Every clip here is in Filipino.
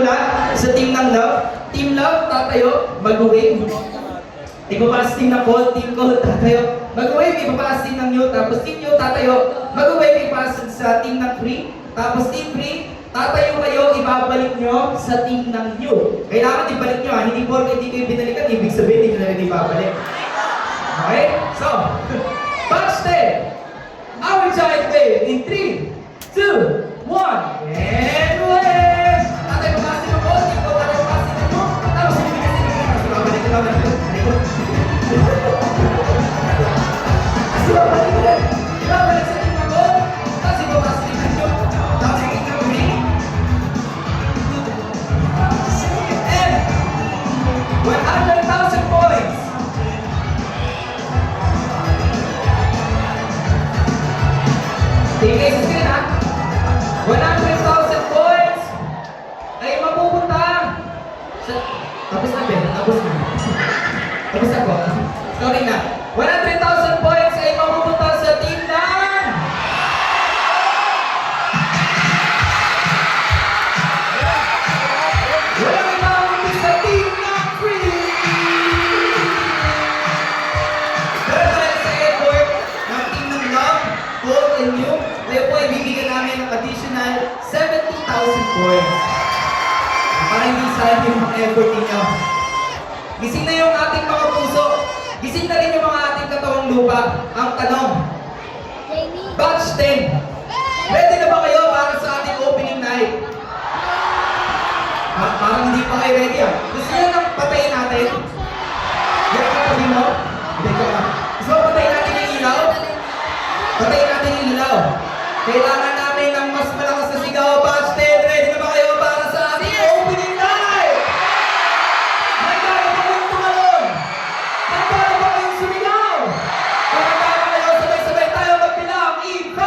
magsisimula sa team ng Love. Team Love, tatayo, mag-wave. Ipapalas team ng Cold, team Cold, tatayo, mag-wave, ipapalas team ng New, tapos team New, tatayo, mag-wave, ipapalas sa team ng Free, tapos team Free, tatayo kayo, ibabalik nyo sa team ng New. Kailangan ibalik nyo, hindi porke hindi kayo binalikan, ibig sabihin, hindi nyo na ibabalik. Okay? So, batch 10, our giant wave in 3, 2, 1, and wave! Tatayo, papalas team ng Cold, team Cold, tatayo, papalas team ng New, tapos ibibigay team ng New, tapos ibabalik nyo. Ibabalik sa team ng Gold, tapos ibabalik sa team ng New, tapos sa team ng Green, and 100,000 points! Tingin kayo sa screen ha? 100,000 points ay mapupunta sa... Tapos na Ben, tapos na. Tapos ako. Sorry na. 100,000 points ay mapupunta sa team ng... Walang imamuti sa team ng Free! Pero dahil sa effort ng team ng Love, Gold, and New, kayo po ay bibigyan namin ng additional 70,000 points. Para hindi sayang yung mga effort ninyo. Gising na yung ating mga puso. Gising na rin yung mga ating katawang lupa. Ang tanong, batch 10, ready na ba kayo para sa ating opening night? Parang hindi pa kayo ready ah. Gusto nyo nang patayin natin? Yan ang tabi mo? Hindi ko na. Gusto mo patayin natin yung ilaw? Patayin natin yung ilaw. Kailangan namin ng mas malakas na sigaw. Batch 10, ready na ba kayo para sa ating opening night? Nagkala ba kayong tumalon? Nagkala ba kayong sumigaw? Kung nagkala kayo, sabay-sabay tayo magbilang. E5!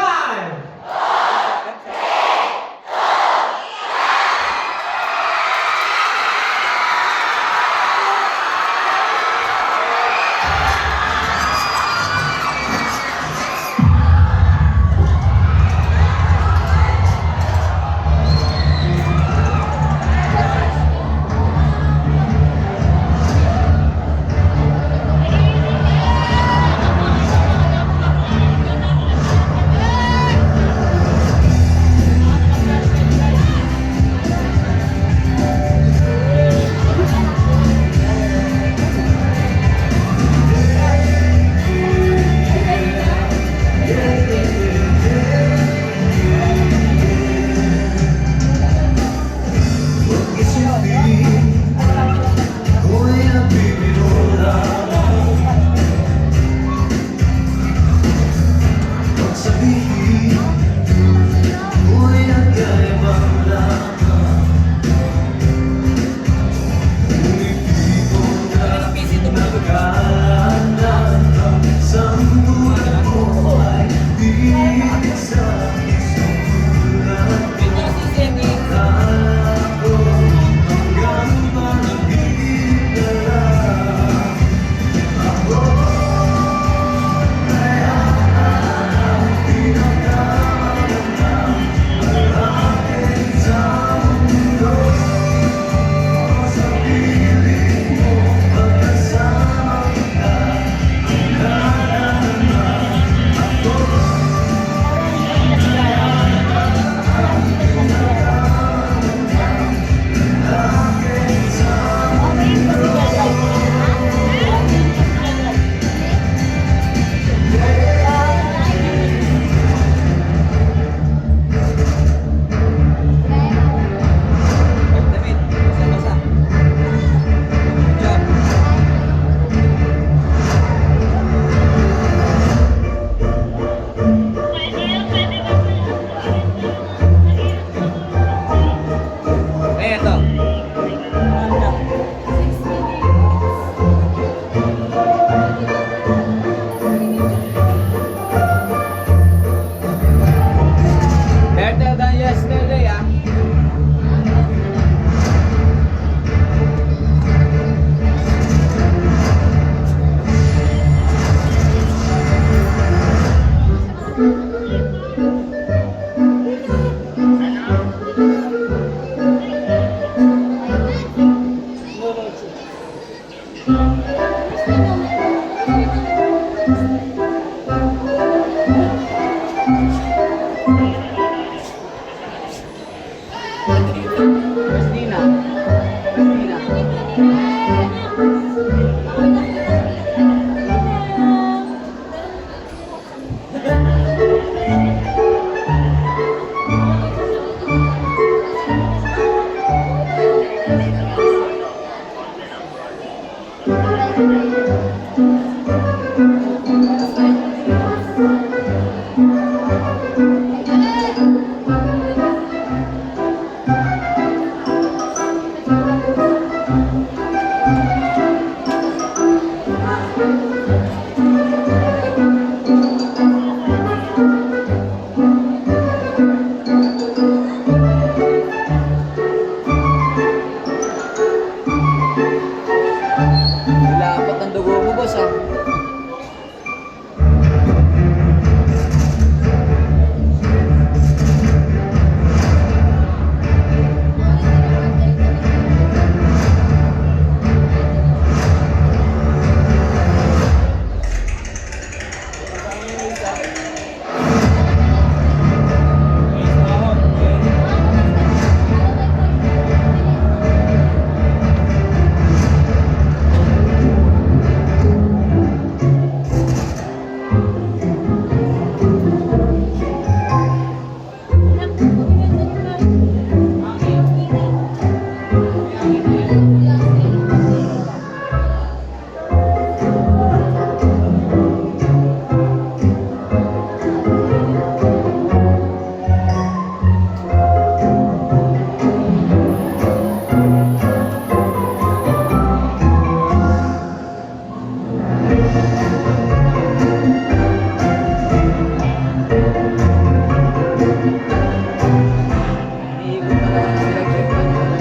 na. Hindi na. Lapat ang dugo mo, boss, ah. Iniikot na lang ang electric fan.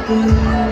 Okay.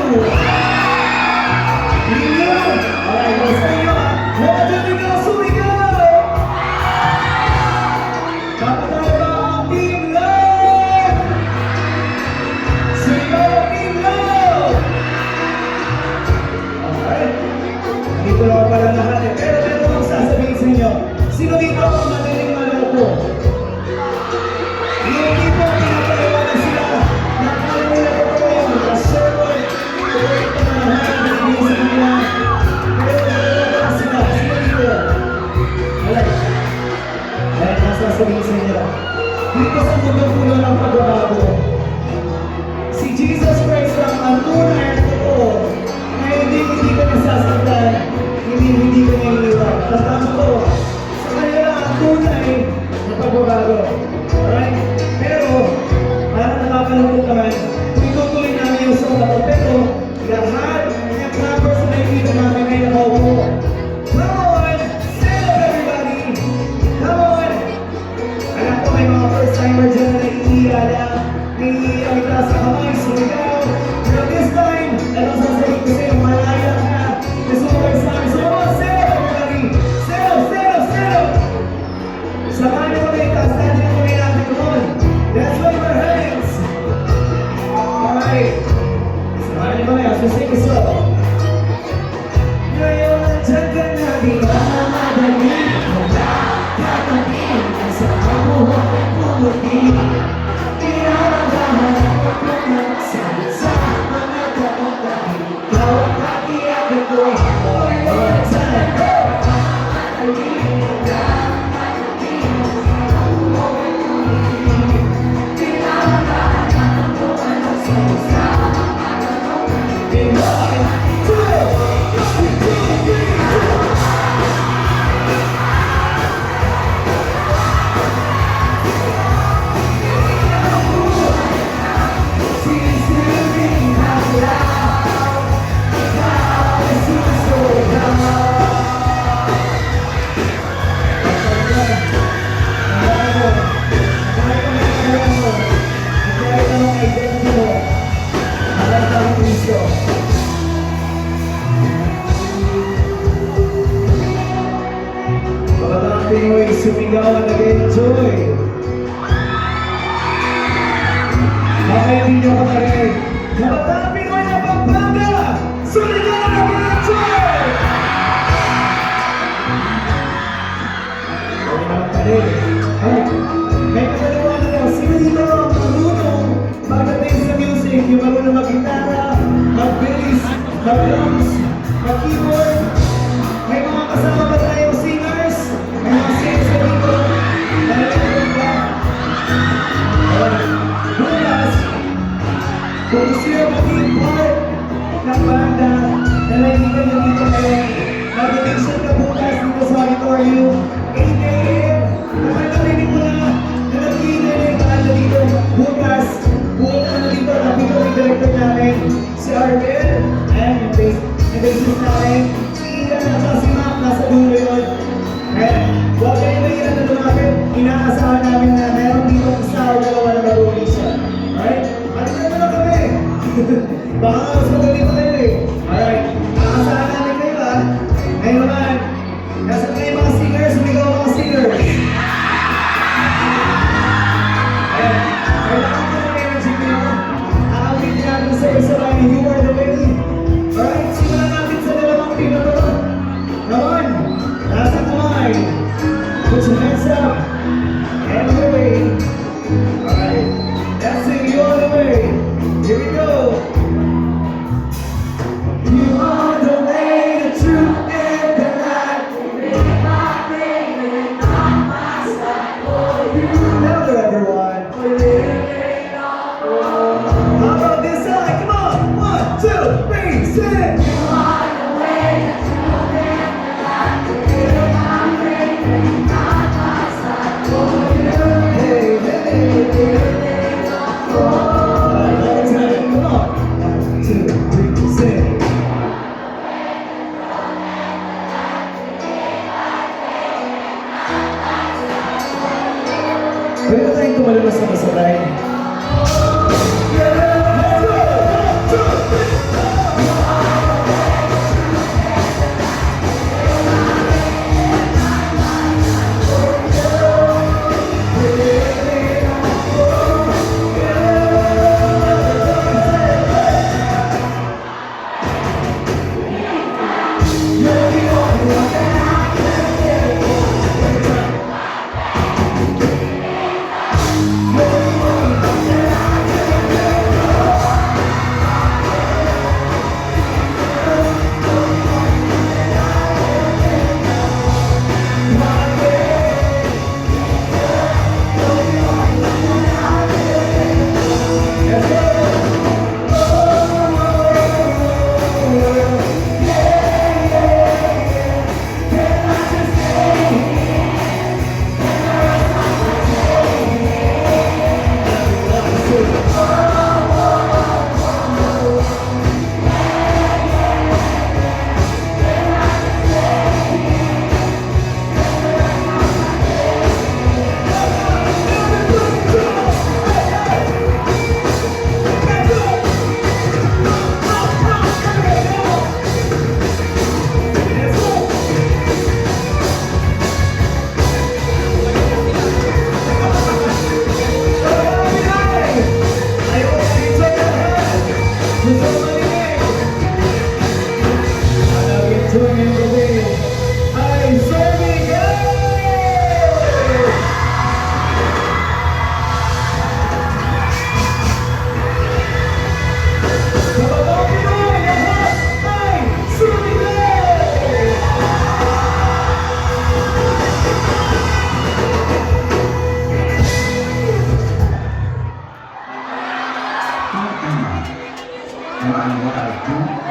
Alright, go sa inyo ah. One, two, three, go! Sumigaw! Kapatay ba ang Team Love? Sumigaw ang Team Love! Alright. Dito lang pala lahat eh. Pero meron akong sasabihin sa inyo. Sino dito ang madaling maloko? Yung tipo pinapaliwanag sila na kaya nila totoo yung sermon. Pero ito na lahat ang binibigay sa kanila. Pero wala sila. Sino dito? Alright. Dahil masasabihin sa inyo. Dito sa mundong puno ng pagbabago, si Jesus Christ lang ang tunay at totoo na hindi ka nasasaktan, hindi ka naiiwan. Tandaan mo to, sa kanya lang ang tunay na pagbabago. Alright? Pero, parang nakakalungkot naman, kung itutuloy namin yung sa bato, pero lahat ng numbers na nakikita namin ay nakaupo. Come on! Stand up everybody! Come on! Alam ko may mga first timer dyan na naiiala, naiiyak itaas sa kamay, sumigaw. Pero this time, ano sasabihin ko sa'yo, malaya ka. Gusto mo kayo sa akin. So come on, stand up everybody! Stand up, stand up, stand up! Samahan niyo kami, taas natin ang kamay natin. Come on! Let's wave our hands! Alright! Samahan niyo kami, as we sing this song. Ngayon, nandiyan ka na, di ba madali? Wala katating ka sa buhay pumuti. Pinaragahan ko na sa mga taong dahil ikaw ang kakiyakin ko. All the time, go! In one, two, three. Kabataan Pinoy, sumigaw at nag-enjoy. Baka hindi nyo ko narinig. Kabataan Pinoy na Pampanga, sumigaw at nag-enjoy! Okay naman pala eh. Ay, may katalawanan daw, sino dito ang marunong pagdating sa music, yung marunong mag-gitara, mag-bass, mag-drums, mag-keyboard. May mga kasama ba tayong singers? May mga singers ba dito? Nalalaman ba? Bukas, kung gusto nyo maging part ng banda, nalaibigan nyo dito ngayon, mag-audition ka bukas dito sa auditorium, 8 a.m. Nakakarinig mo na, na nag-iingaling ka na dito. Bukas, pumunta ka na dito, napito yung director namin, si Arvel, ayan yung bassist namin, si Ian at saka si Mac, nasa dulo yun. Kaya, huwag kayo mahirap na lumapit, inaasahan namin na meron dito isa o dalawa na mag-audition. Alright? Alright na lang kami! Baka mas magaling pa kayo eh. Alright, aasahan namin kayo ah. Ngayon naman, nasa na yung mga singers, sumigaw ang mga singers. Ayan, kailangan ko ng energy nyo. Aawitin natin sa isa line, you are the ready. Alright, simulan natin sa dalawang team na to. Come on, nasa kamay. Put your hands up. And away. Alright, let's sing you all the way. Here we go. You are the way, the truth, and the light. Louder, everyone. How about this side? Come on. 1, 2, 3, sing. Hey, hey, hey. Another time. Come on. 1, 2, 3, sing. Pwede tayong tumalabas na masabay. Yeah, let's go! 1, 2, 3, mag-enjoy ngayong gabi ay Sophie Gay! Sa Bagong Pinoy, ang host ay Sophie Gay! What I do